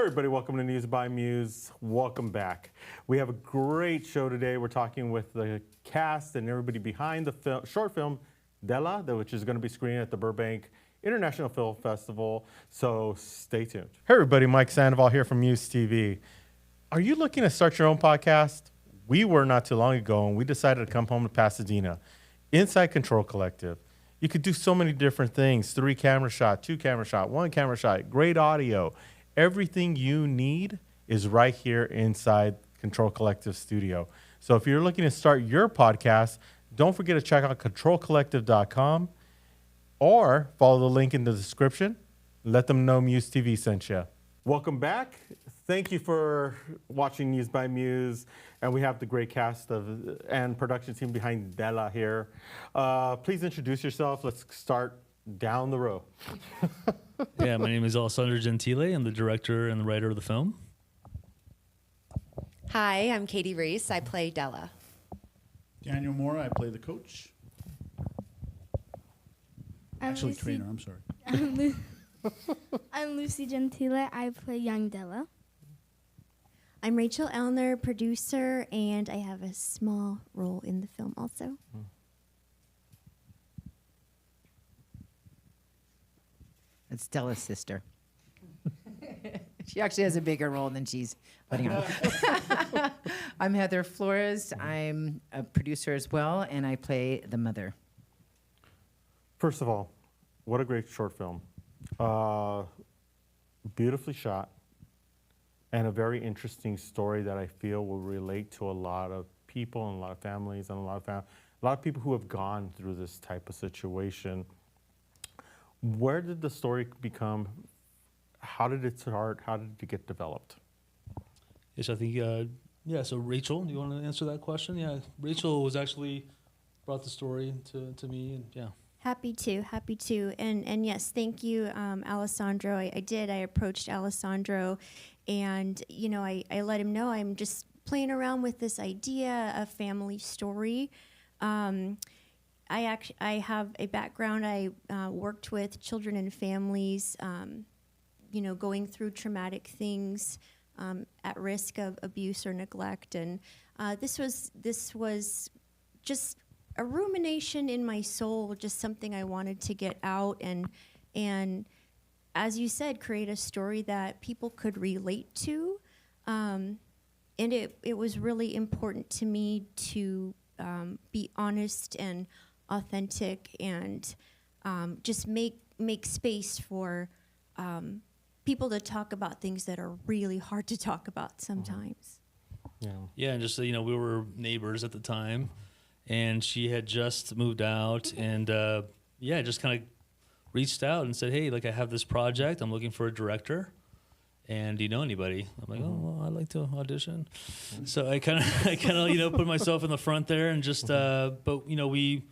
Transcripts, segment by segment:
everybody, welcome to News by Muse. Welcome back. We have a great show today. We're talking with the cast and everybody behind the short film, Della, which is going to be screened at the Burbank International Film Festival. So stay tuned. Hey everybody, Mike Sandoval here from Muse TV. Are you looking to start your own podcast? We were not too long ago, and we decided to come home to Pasadena. Inside Control Collective. You could do so many different things. 3 camera shot, 2 camera shot, 1 camera shot, great audio. Everything you need is right here inside Control Collective Studio. So if you're looking to start your podcast, don't forget to check out controlcollective.com or follow the link in the description. Let them know Muse TV sent you. Welcome back. Thank you for watching News by Muse. And we have the great cast and production team behind Della here. Please introduce yourself. Let's start down the row. Yeah, my name is Alessandro Gentile. I'm the director and the writer of the film. Hi, I'm Katie Reese. I play Della. Daniel Moore, I play the coach. Actually, trainer, I'm sorry. I'm Lucy Gentile. I play young Della. I'm Rachel Elner, producer, and I have a small role in the film also. It's Della's sister. She actually has a bigger role than she's putting on. I'm Heather Flores. I'm a producer as well, and I play the mother. First of all, what a great short film. Beautifully shot, and a very interesting story that I feel will relate to a lot of people and a lot of families and a lot of people who have gone through this type of situation. Where did the story become? How did it start? How did it get developed? Yes, I think, so Rachel, do you want to answer that question? Yeah, Rachel was actually brought the story to me, and yeah. Happy to. And yes, thank you, Alessandro. I approached Alessandro, and, I let him know I'm just playing around with this idea of family story. I have a background. I worked with children and families, going through traumatic things, at risk of abuse or neglect, and this was just a rumination in my soul, just something I wanted to get out, and as you said, create a story that people could relate to, and it was really important to me to be honest and authentic, and just make space for people to talk about things that are really hard to talk about sometimes. Yeah, and just so you know, we were neighbors at the time, and she had just moved out, and just kind of reached out and said, hey, like, I have this project, I'm looking for a director, and do you know anybody? I'm like, oh, well, I'd like to audition. So I kind of put myself in the front there, and just but we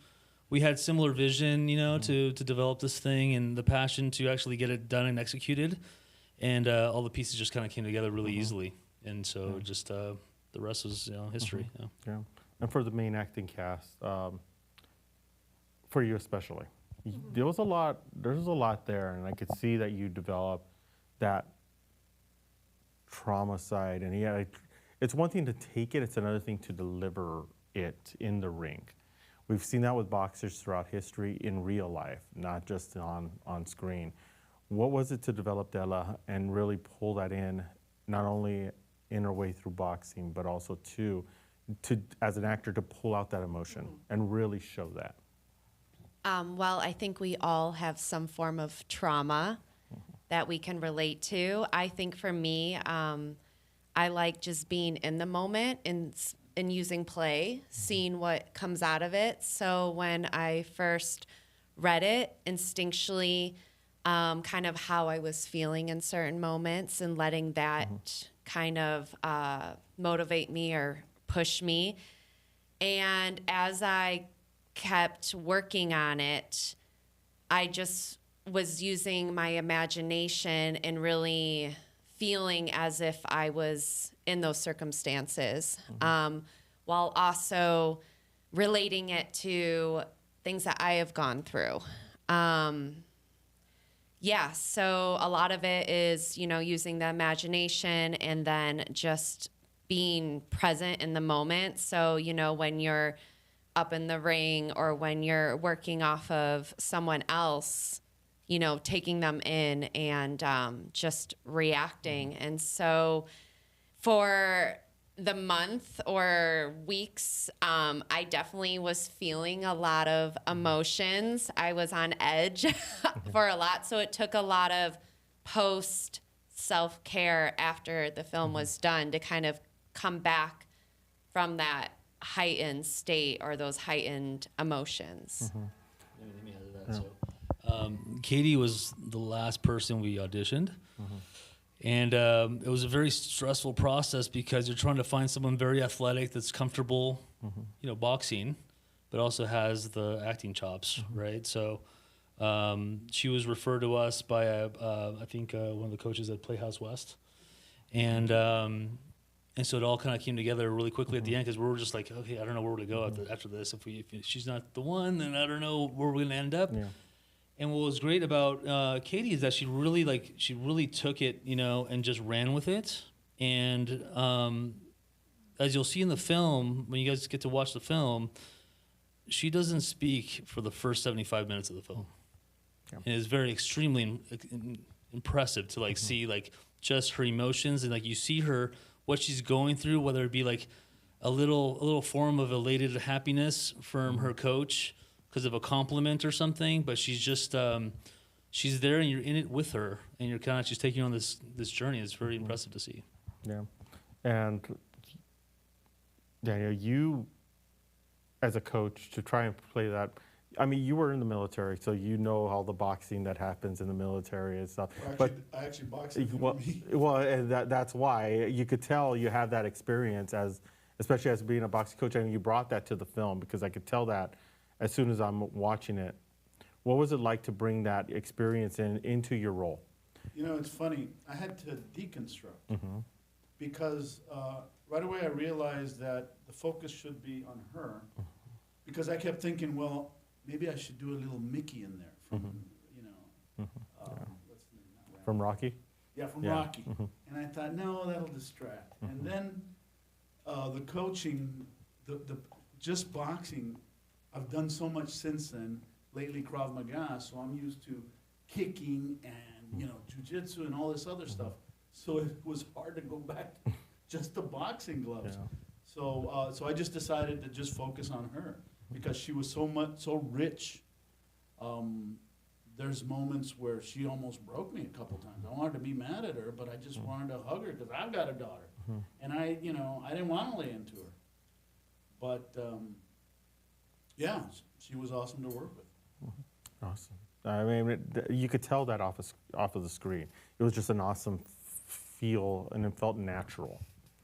had similar vision, to develop this thing, and the passion to actually get it done and executed, and all the pieces just kind of came together really easily, and so just the rest was history. Yeah. And for the main acting cast, for you especially, there's a lot there, and I could see that you developed that trauma side, and it's one thing to take it, it's another thing to deliver it in the ring. We've seen that with boxers throughout history in real life, not just on screen. What was it to develop Della and really pull that in, not only in her way through boxing, but also to as an actor, to pull out that emotion and really show that? Well, I think we all have some form of trauma that we can relate to. I think for me, I like just being in the moment and using play, seeing what comes out of it. So when I first read it, instinctually, kind of how I was feeling in certain moments, and letting that kind of motivate me or push me. And as I kept working on it, I just was using my imagination and really feeling as if I was in those circumstances, while also relating it to things that I have gone through. Yeah, so a lot of it is, using the imagination and then just being present in the moment. So, when you're up in the ring or when you're working off of someone else, taking them in and just reacting. And so for the month or weeks, I definitely was feeling a lot of emotions. I was on edge for a lot. So it took a lot of post self-care after the film was done to kind of come back from that heightened state or those heightened emotions. Let me add to that. So, Katie was the last person we auditioned. And it was a very stressful process because you're trying to find someone very athletic that's comfortable, boxing, but also has the acting chops, right? So she was referred to us by I think one of the coaches at Playhouse West, and so it all kind of came together really quickly at the end because we were just like, okay, I don't know where to go after this. If she's not the one, then I don't know where we're gonna end up. Yeah. And what was great about Katie is that she really took it, and just ran with it. And as you'll see in the film, when you guys get to watch the film, she doesn't speak for the first 75 minutes of the film. Yeah. And it's very extremely impressive to see just her emotions and you see her, what she's going through, whether it be a little form of elated happiness from her coach because of a compliment or something, but she's just she's there and you're in it with her and you're kind of just taking on this journey. It's very impressive to see. Yeah. And Daniel, you as a coach to try and play that, I mean, you were in the military, so you know all the boxing that happens in the military and stuff. I actually boxed in the Army. Well, and that's why you could tell you have that experience especially as being a boxing coach, and you brought that to the film because I could tell that as soon as I'm watching it. What was it like to bring that experience into your role? It's funny. I had to deconstruct because right away I realized that the focus should be on her because I kept thinking, well, maybe I should do a little Mickey in there from, what's the name? From Rocky? Yeah, from Rocky. And I thought, no, that'll distract. And then the coaching, the just boxing, I've done so much since then, lately Krav Maga, so I'm used to kicking and, jiu-jitsu and all this other stuff. So it was hard to go back to just the boxing gloves. Yeah. So I just decided to just focus on her because she was so rich. There's moments where she almost broke me a couple times. I wanted to be mad at her, but I just wanted to hug her because I've got a daughter. And I didn't want to lay into her. But yeah, she was awesome to work with. Awesome. I mean, you could tell that off of the screen. It was just an awesome feel, and it felt natural.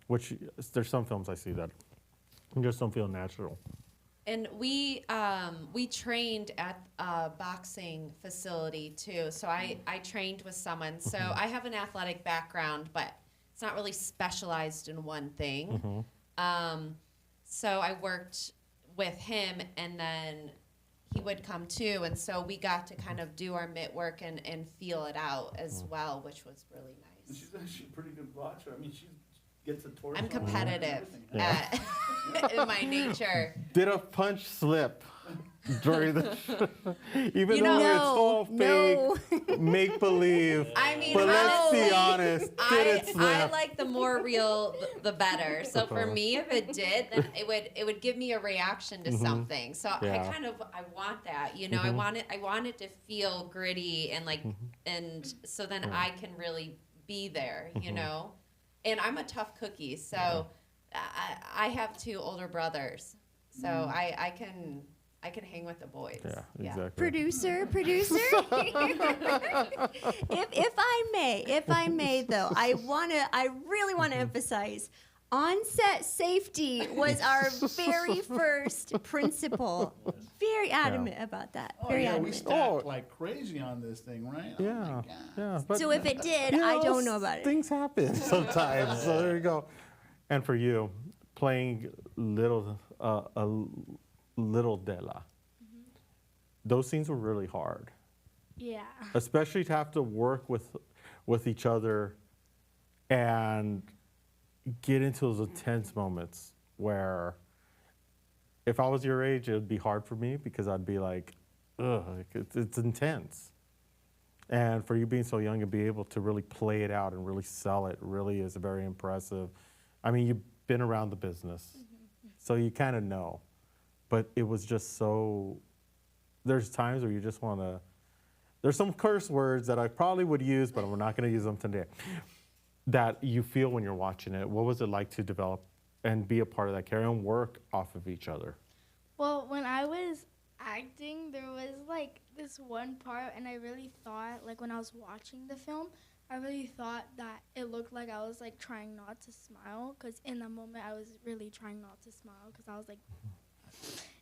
Which there's some films I see that just don't feel natural. And we trained at a boxing facility too. So I trained with someone. So I have an athletic background, but it's not really specialized in one thing. So I worked with him, and then he would come too, and so we got to kind of do our mitt work and feel it out as well, which was really nice. And she's actually a pretty good boxer. I mean, she gets a torso. I'm competitive in my nature. Did a punch slip during the even though it's all fake, make believe. I mean, but let's be honest, did it slip? I like the more real, the better. So for me, if it did, then it would give me a reaction to something. So I want that. I want it to feel gritty and and so then I can really be there. And I'm a tough cookie, so I have 2 older brothers, so I can hang with the boys. Yeah, exactly. Producer. if I may though, I really want to emphasize on-set safety was our very first principle. Very adamant about that. Very adamant. We stacked like crazy on this thing, right? Yeah, oh my God. Yeah. But, so if it did, I don't know about it. Things happen sometimes. So there you go. And for you, playing little Della, those scenes were really hard. Yeah. especially to have to work with each other and get into those intense moments where if I was your age, it would be hard for me because I'd be like, ugh, it's intense. And for you being so young and be able to really play it out and really sell it really is very impressive. I mean, you've been around the business, so you kind of know. But it was just so, there's times where you just want to, there's some curse words that I probably would use, but we're not going to use them today, that you feel when you're watching it. What was it like to develop and be a part of that character and work off of each other? Well, when I was acting, there was like this one part, and I really thought, like when I was watching the film, I really thought that it looked like I was like trying not to smile, because in the moment I was really trying not to smile, because I was like,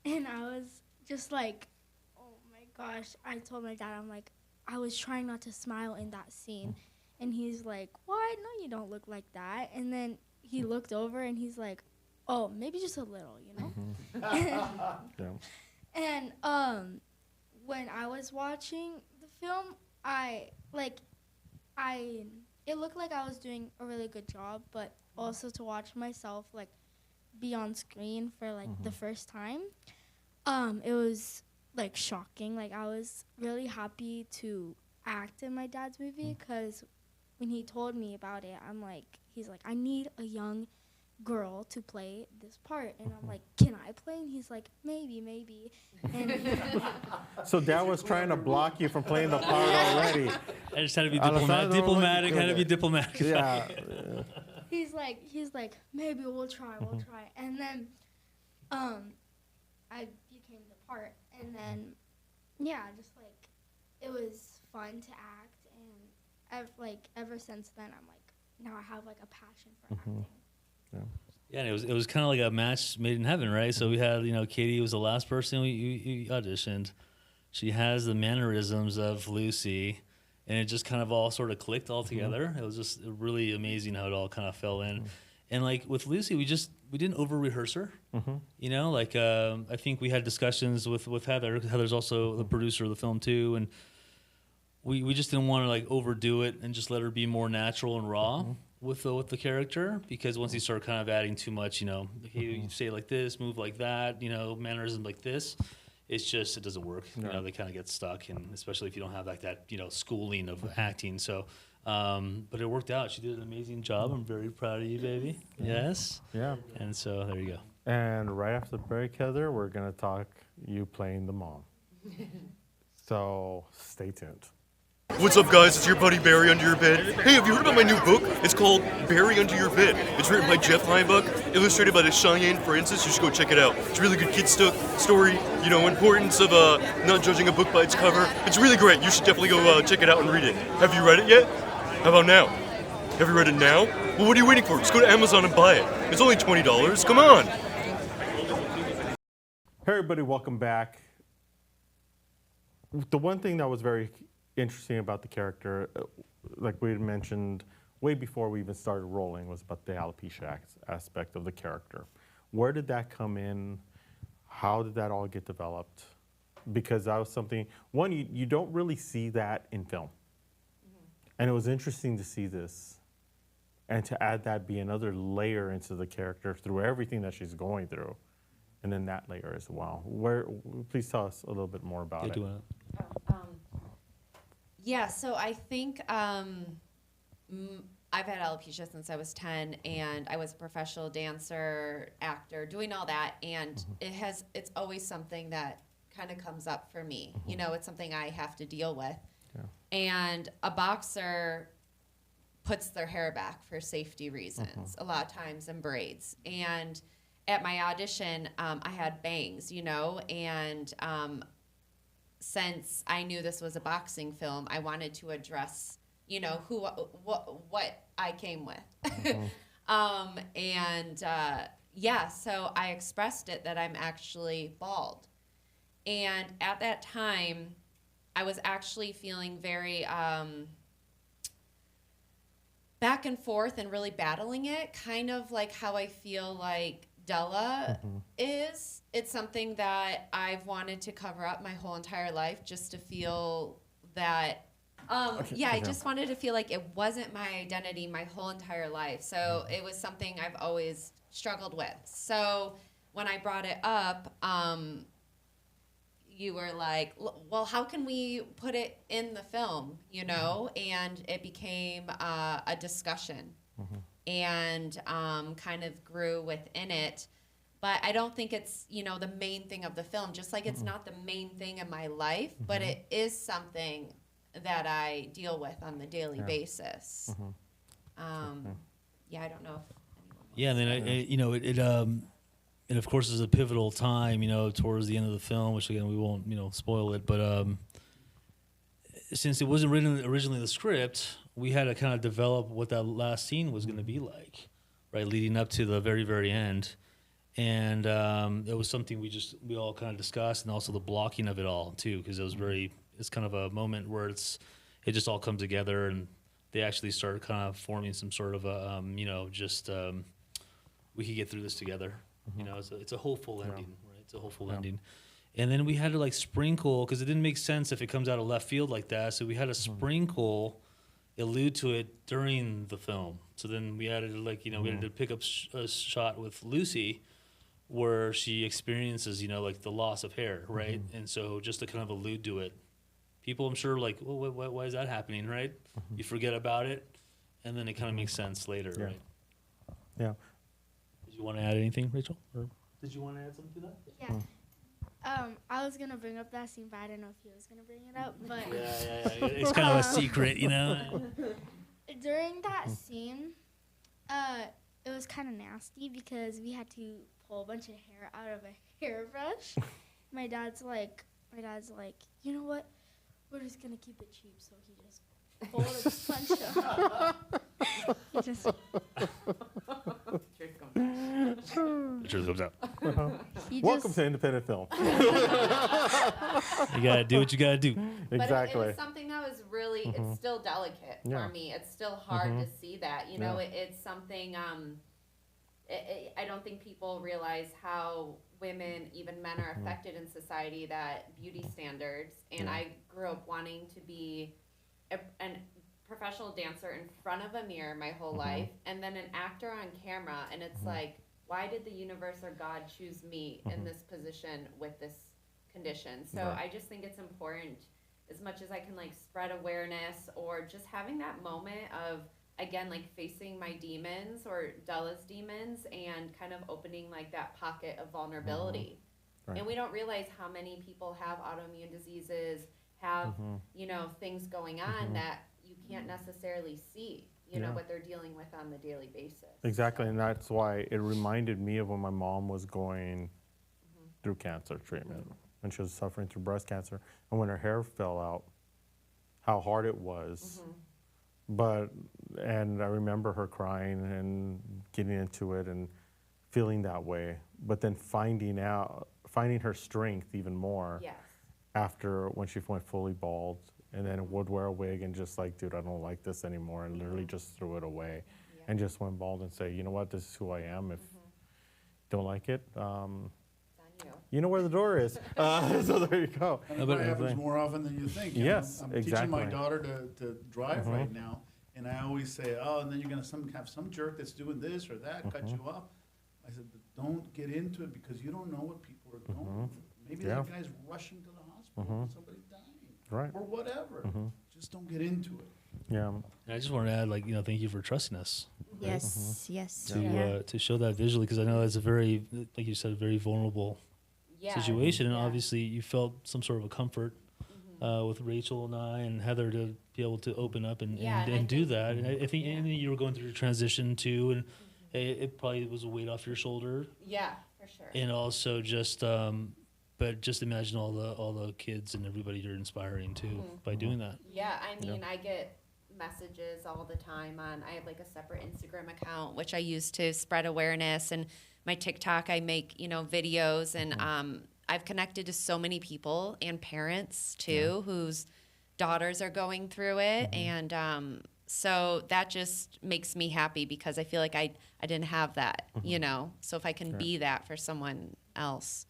and I was just like, oh my gosh. I told my dad, I'm like, I was trying not to smile in that scene. And he's like, what? No, you don't look like that. And then he looked over and he's like, oh, maybe just a little, you know? Yeah. And when I was watching the film, it looked like I was doing a really good job, but also to watch myself like be on screen for like the first time, it was like shocking. Like I was really happy to act in my dad's movie, because when he told me about it, he's like, I need a young girl to play this part. And I'm like, can I play? And he's like, maybe. And So Dad was trying to block you from playing the part already. I just had to be Alessandro, diplomatic. what- Had to be diplomatic. Yeah. he's like, maybe we'll try. And then I became the part. And then, yeah, just like, it was fun to act. And ever since then, I'm like, now I have like a passion for acting. Yeah, and it was kind of like a match made in heaven, right? So we had, Katie was the last person we auditioned. She has the mannerisms of Lucy, and it just kind of all sort of clicked all together. It was just really amazing how it all kind of fell in. And like with Lucy, we didn't over rehearse her. I think we had discussions with Heather. Heather's also the producer of the film too, and we just didn't want to like overdo it and just let her be more natural and raw with the character, because once you start kind of adding too much, hey, you say like this, move like that, mannerism like this, it doesn't work. They kind of get stuck, and especially if you don't have like that, schooling of acting. So, but it worked out. She did an amazing job. I'm very proud of you, baby. Yes. Yeah. And so there you go. And right after the break, Heather, we're going to talk you playing the mom. So stay tuned. What's up, guys? It's your buddy Barry Under Your Bed. Hey, have you heard about my new book? It's called Barry Under Your Bed. It's written by Jeff Heimbach, illustrated by Cheyenne Francis. You should go check it out. It's a really good kid story, importance of not judging a book by its cover. It's really great. You should definitely go check it out and read it. Have you read it yet? How about now? Have you read it now? Well, what are you waiting for? Just go to Amazon and buy it. It's only $20. Come on. Hey, everybody, welcome back. The one thing that was very interesting about the character, like we had mentioned way before we even started rolling, was about the alopecia aspect of the character. Where did that come in? How did that all get developed? Because that was something, one, you don't really see that in film. And it was interesting to see this and to add that be another layer into the character through everything that she's going through. And then that layer as well. Please tell us a little bit more about it. Yeah, so I think I've had alopecia since I was 10, and I was a professional dancer, actor, doing all that, and it's always something that kind of comes up for me. It's something I have to deal with. Yeah. And a boxer puts their hair back for safety reasons, a lot of times in braids. And at my audition, I had bangs, and since I knew this was a boxing film, I wanted to address, what I came with. So I expressed it that I'm actually bald. And at that time, I was actually feeling very back and forth and really battling it, kind of like how I feel like Della is. It's something that I've wanted to cover up my whole entire life, just to feel that yeah, I okay. just wanted to feel like it wasn't my identity my whole entire life. So it was something I've always struggled with. So when I brought it up, you were like, well, how can we put it in the film, you know? And it became a discussion and kind of grew within it. But I don't think it's, you know, the main thing of the film, just like it's not the main thing in my life, but it is something that I deal with on the daily basis. Yeah, I don't know if anyone wants Yeah, and then you know, and of course, there's a pivotal time, you know, towards the end of the film, which again we won't, you know, spoil it. But since it wasn't written originally in the script, we had to kind of develop what that last scene was going to be like, right, leading up to the very, very end. And it was something we all kind of discussed, and also the blocking of it all too, because it was it's kind of a moment where it just all comes together, and they actually start kind of forming some sort of a you know, just we could get through this together. You know, it's a hopeful ending, right? It's a hopeful ending. And then we had to like sprinkle, because it didn't make sense if it comes out of left field like that. So we had to sprinkle, allude to it during the film. So then we added like, you know, we had to pick up a shot with Lucy where she experiences, you know, like the loss of hair, right? And so just to kind of allude to it, people I'm sure like, well, why is that happening, right? You forget about it, and then it kind of makes sense later, right? Yeah. Did you want to add anything, Rachel? Or did you want to add something to that? Yeah. I was gonna bring up that scene, but I didn't know if he was gonna bring it up. But Yeah. It's kind of a secret, you know? during that scene, it was kind of nasty because we had to pull a bunch of hair out of a hairbrush. My dad's like, you know what? We're just gonna keep it cheap. So he just pulled a bunch of. He just. The truth comes out. Welcome to independent film. You gotta do what you gotta do. Exactly. But it was something that was really, it's still delicate Yeah. for me. It's still hard to see that. You know, it's something, I don't think people realize how women, even men, are affected in society, that beauty standards. And I grew up wanting to be a professional dancer in front of a mirror my whole life, and then an actor on camera. And it's like, why did the universe or God choose me in this position with this condition? So I just think it's important, as much as I can like spread awareness, or just having that moment of, again, like facing my demons or Della's demons, and kind of opening like that pocket of vulnerability. Right. And we don't realize how many people have autoimmune diseases, have, you know, things going on that you can't necessarily see, you know, what they're dealing with on the daily basis. Exactly, and that's why it reminded me of when my mom was going through cancer treatment, when she was suffering through breast cancer, and when her hair fell out, how hard it was. And I remember her crying and getting into it and feeling that way, but then finding her strength even more after when she went fully bald, and then would wear a wig and just like, dude, I don't like this anymore, and literally just threw it away and just went bald and say, you know what, this is who I am. If don't like it, you know where the door is. So there you go. And it happens more often than you think. You Yes, know, I'm teaching my daughter to drive right now, and I always say, oh, and then you're going to have some jerk that's doing this or that, cut you off. I said, but don't get into it, because you don't know what people are going through. Maybe that guy's rushing to the hospital with somebody dying. Right. Or whatever. Just don't get into it. Yeah. And I just want to add, like, you know, thank you for trusting us. Yes, yes. To show that visually, because I know that's a very, like you said, a very vulnerable situation, and obviously you felt some sort of a comfort with Rachel and I and Heather to be able to open up and do that. And I think and you were going through a transition too, and it probably was a weight off your shoulder. Yeah, for sure. And also just, but just imagine all the kids and everybody you're inspiring too by doing that. Yeah, I mean, I get messages all the time I have like a separate Instagram account, which I use to spread awareness, and my TikTok, I make, you know, videos, and I've connected to so many people and parents too, whose daughters are going through it. And so that just makes me happy, because I feel like I didn't have that, you know, so if I can be that for someone else.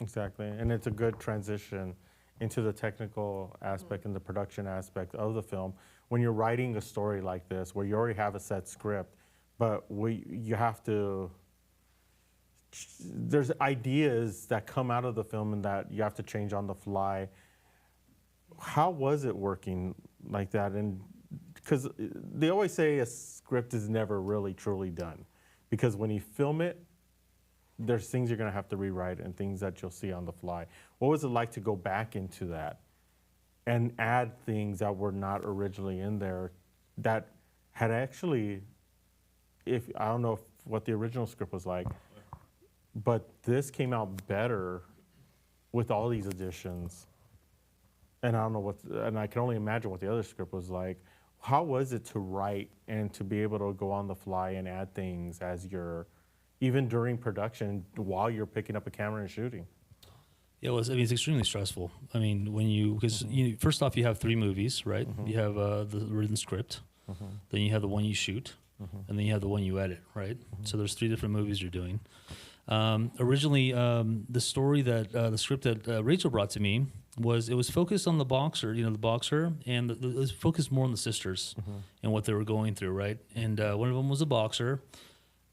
Exactly, and it's a good transition into the technical aspect and the production aspect of the film. When you're writing a story like this, where you already have a set script, but you have to, there's ideas that come out of the film and that you have to change on the fly. How was it working like that? And because they always say a script is never really truly done, because when you film it, there's things you're gonna have to rewrite and things that you'll see on the fly. What was it like to go back into that and add things that were not originally in there that had actually, I don't know what the original script was like, but this came out better with all these additions. And I don't know and I can only imagine what the other script was like. How was it to write and to be able to go on the fly and add things as you're, even during production, while you're picking up a camera and shooting? Yeah, well, it's extremely stressful. I mean, because first off, you have 3 movies, right? You have the written script, then you have the one you shoot, and then you have the one you edit, right? So there's 3 different movies you're doing. Originally, the story the script that Rachel brought to me was focused on the boxer, and it was focused more on the sisters and what they were going through, right? And one of them was a boxer,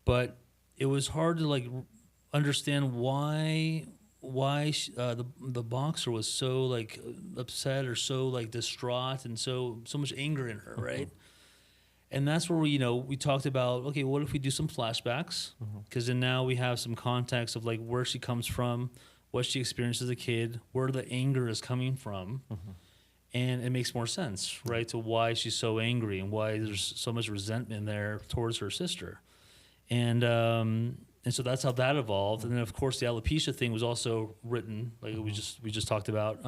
but it was hard to understand why the boxer was so upset or so distraught and so much anger in her, right? And that's where we talked about, okay, what if we do some flashbacks? Because then now we have some context of where she comes from, what she experienced as a kid, where the anger is coming from, and it makes more sense, right, to why she's so angry and why there's so much resentment there towards her sister, and so that's how that evolved. And then of course the alopecia thing was also written, we just talked about.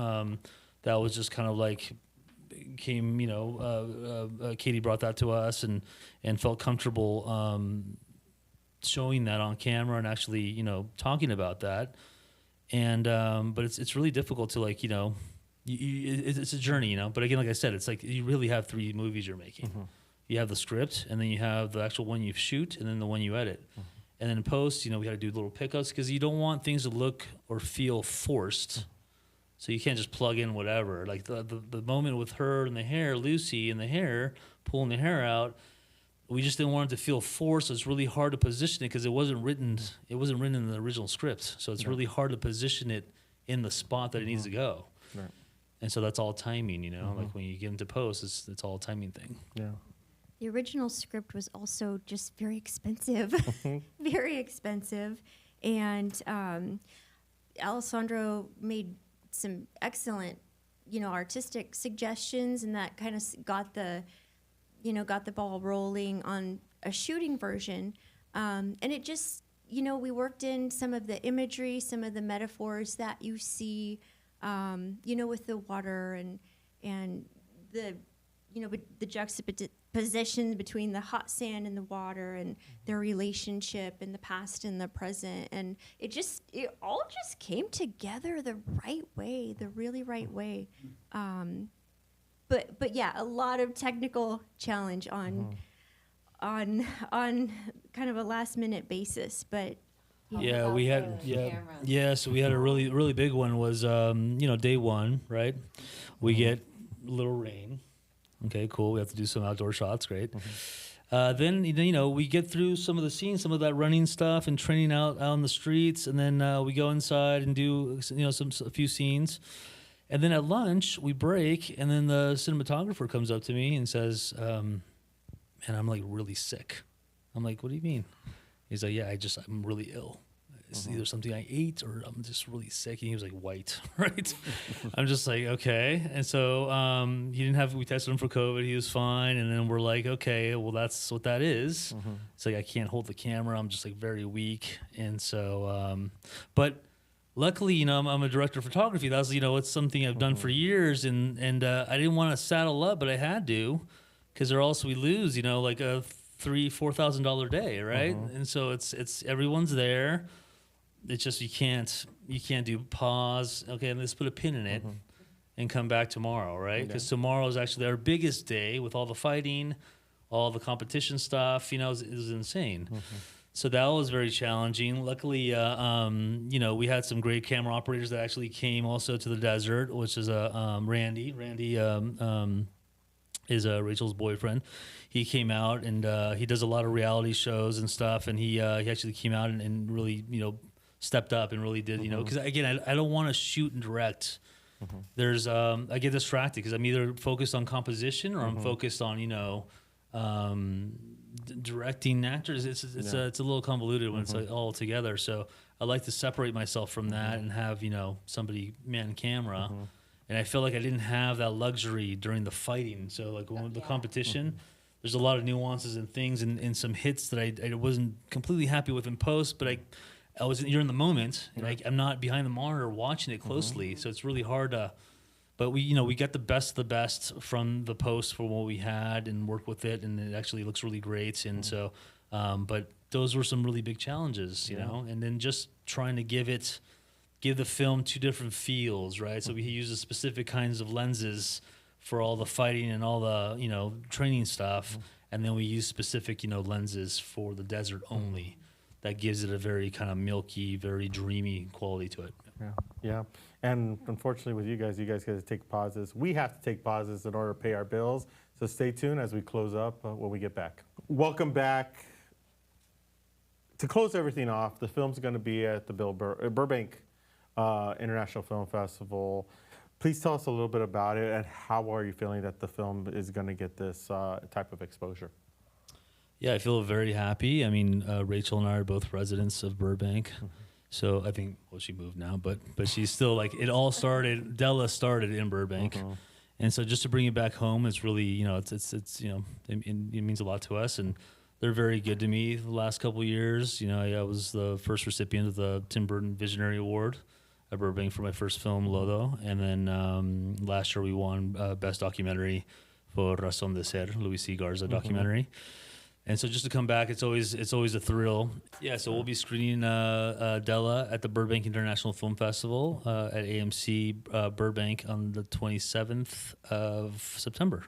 That was just kind of came, Katie brought that to us and felt comfortable showing that on camera and actually talking about that. And but it's really difficult to it's a journey, But again, like I said, it's you really have 3 movies you're making. You have the script, and then you have the actual one you shoot, and then the one you edit. And then in post, we got to do little pickups because you don't want things to look or feel forced. So you can't just plug in whatever. Like the moment with her and the hair, Lucy and the hair, pulling the hair out, we just didn't want it to feel forced. So it's really hard to position it because it wasn't written in the original script. So it's really hard to position it in the spot that it needs to go. Right. And so that's all timing, Like when you get into post, it's all a timing thing. Yeah. The original script was also just very expensive, very expensive. And Alessandro made some excellent, artistic suggestions, and that kind of got the ball rolling on a shooting version. And it just, we worked in some of the imagery, some of the metaphors that you see, with the water and the, the juxtaposition between the hot sand and the water and their relationship in the past and the present. And it all just came together the right way, the really right way. But yeah, a lot of technical challenge on kind of a last minute basis. But yeah, we had so we had a really, really big one was day one, right? We get a little rain. Okay, cool. We have to do some outdoor shots. Great. Then we get through some of the scenes, some of that running stuff and training out on the streets, and then we go inside and do a few scenes, and then at lunch we break, and then the cinematographer comes up to me and says, "Man, I'm really sick." I'm like, "What do you mean?" He's like, "Yeah, I'm really ill. It's either something I ate or I'm just really sick." And he was white, right? I'm just okay. And so we tested him for COVID. He was fine. And then we're okay, well, that's what that is. It's I can't hold the camera. I'm just very weak. And so, but luckily, I'm a director of photography. That's, it's something I've done for years. And I didn't want to saddle up, but I had to, because or else we lose, a $3,000-$4,000 day, right? And so it's everyone's there. It's just you can't do pause. Okay, let's put a pin in it and come back tomorrow, right? Because tomorrow is actually our biggest day with all the fighting, all the competition stuff. It was insane. So that was very challenging. Luckily, you know, we had some great camera operators that actually came also to the desert, which is Randy. Randy is Rachel's boyfriend. He came out and he does a lot of reality shows and stuff. And he actually came out and really, you know, stepped up and really did, you know, because again, I don't want to shoot and direct. There's I get distracted because I'm either focused on composition or I'm focused on, you know, directing actors. It's a little convoluted when it's like all together. So I like to separate myself from that and have, you know, somebody man camera. And I feel like I didn't have that luxury during the fighting. So like when the competition, there's a lot of nuances and things and some hits that I wasn't completely happy with in post, but you're in the moment, and I'm not behind the monitor watching it closely, so it's really hard to. But we got the best of the best from the post for what we had and worked with it, and it actually looks really great. And so, but those were some really big challenges, you know. And then just trying to give the film two different feels, right? So we uses specific kinds of lenses for all the fighting and all the training stuff, and then we use specific lenses for the desert only. That gives it a very kind of milky, very dreamy quality to it. Yeah. And unfortunately with you guys got to take pauses. We have to take pauses in order to pay our bills. So stay tuned as we close up when we get back. Welcome back. To close everything off, the film's going to be at the Burbank International Film Festival. Please tell us a little bit about it and how are you feeling that the film is going to get this type of exposure? Yeah, I feel very happy. I mean, Rachel and I are both residents of Burbank. So I think, well, she moved now, but she's still like, it all started, Della started in Burbank. And so just to bring it back home, it's really, it means a lot to us. And they're very good to me the last couple of years. I was the first recipient of the Tim Burton Visionary Award at Burbank for my first film, Lodo. And then last year we won Best Documentary for Razón de Ser, Luis C. Garza documentary. And so just to come back, it's always a thrill. Yeah, so we'll be screening Della at the Burbank International Film Festival at AMC Burbank on the 27th of September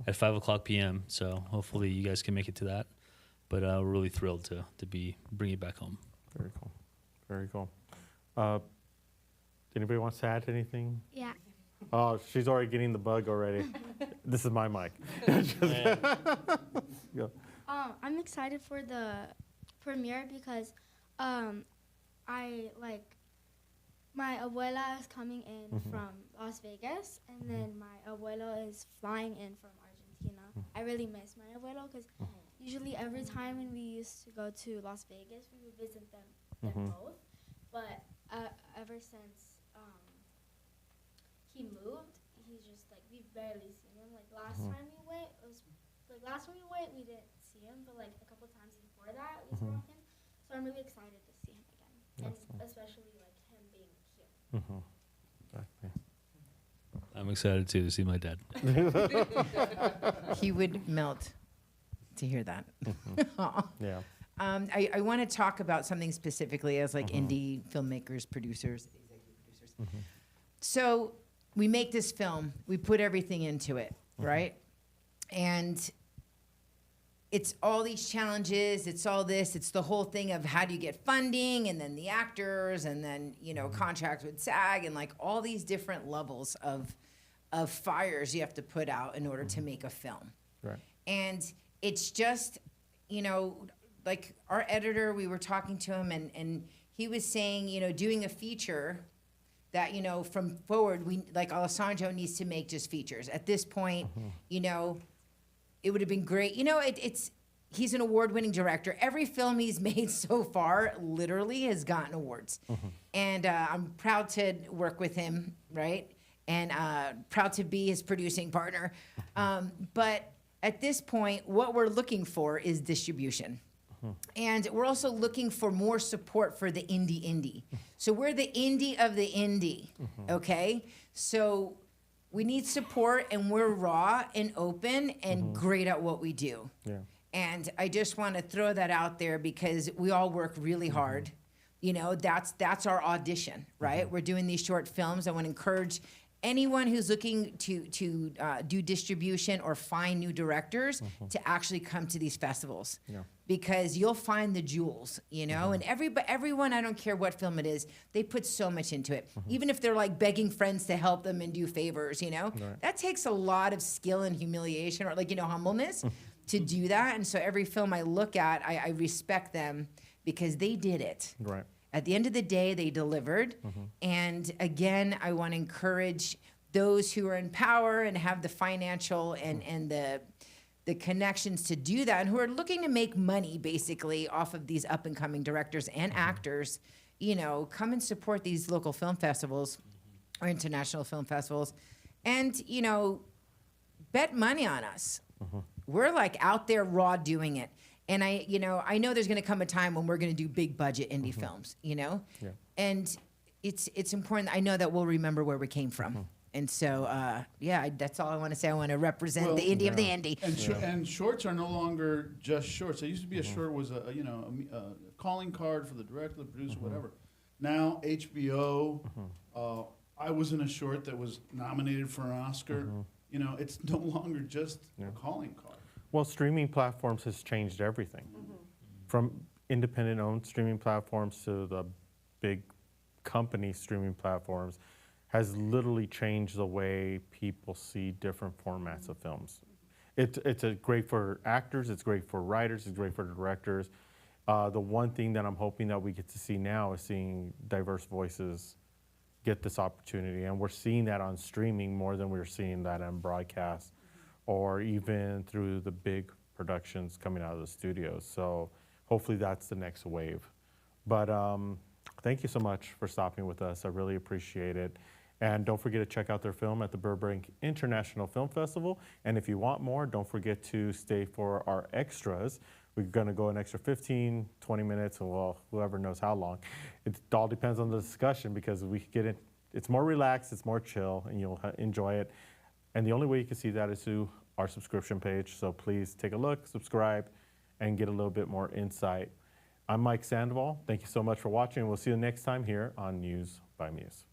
at 5:00 p.m. So hopefully you guys can make it to that. But we're really thrilled to bring it back home. Very cool. Very cool. Anybody wants to add anything? Yeah. Oh, she's already getting the bug already. This is my mic. Go. I'm excited for the premiere because my abuela is coming in from Las Vegas, and then my abuelo is flying in from Argentina. I really miss my abuelo because usually every time when we used to go to Las Vegas, we would visit them both. But ever since he moved, he's just like, we've barely seen him. Like last time we went, we didn't see him, but like a couple times before that, we saw him. So I'm really excited to see him again, and especially like him being here. Exactly. I'm excited too to see my dad. He would melt to hear that. Yeah. I want to talk about something specifically as like indie filmmakers, producers, executive producers. So we make this film, we put everything into it, right? And it's all these challenges, it's all this, it's the whole thing of how do you get funding, and then the actors, and then, contracts with SAG, and like all these different levels of fires you have to put out in order to make a film. Right. And it's just, like our editor, we were talking to him, and he was saying, doing a feature that, from forward, like Alessandro needs to make just features. At this point, it would have been great. He's an award-winning director. Every film he's made so far literally has gotten awards. And I'm proud to work with him, right? And proud to be his producing partner. But at this point, what we're looking for is distribution. And we're also looking for more support for the indie. So we're the indie of the indie, okay? So we need support, and we're raw and open and great at what we do. Yeah. And I just want to throw that out there because we all work really hard. That's our audition, right? We're doing these short films. I want to encourage anyone who's looking to do distribution or find new directors to actually come to these festivals. Yeah. Because you'll find the jewels, you know, and everyone, I don't care what film it is, they put so much into it. Even if they're like begging friends to help them and do favors, you know, that takes a lot of skill and humiliation, or like, you know, humbleness to do that. And so every film I look at, I respect them because they did it. Right. At the end of the day, they delivered. And again, I want to encourage those who are in power and have the financial and the connections to do that, and who are looking to make money basically off of these up and coming directors and actors, you know, come and support these local film festivals or international film festivals, and, you know, bet money on us. We're like out there raw doing it. And I know there's going to come a time when we're going to do big budget indie films, you know, and it's important. I know that we'll remember where we came from. And so, that's all I want to say. I want to represent the indie of the indie. And shorts are no longer just shorts. It used to be a short was a calling card for the director, the producer, whatever. Now HBO. I was in a short that was nominated for an Oscar. You know, it's no longer just a calling card. Well, streaming platforms has changed everything. From independent-owned streaming platforms to the big company streaming platforms has literally changed the way people see different formats of films. It's great for actors, it's great for writers, it's great for directors. The one thing that I'm hoping that we get to see now is seeing diverse voices get this opportunity. And we're seeing that on streaming more than we're seeing that on broadcast or even through the big productions coming out of the studios. So hopefully that's the next wave. But thank you so much for stopping with us. I really appreciate it. And don't forget to check out their film at the Burbank International Film Festival. And if you want more, don't forget to stay for our extras. We're gonna go an extra 15, 20 minutes, well, whoever knows how long. It all depends on the discussion because we get it. It's more relaxed, it's more chill, and you'll enjoy it. And the only way you can see that is through our subscription page. So please take a look, subscribe, and get a little bit more insight. I'm Mike Sandoval. Thank you so much for watching. We'll see you next time here on Muse by Muse.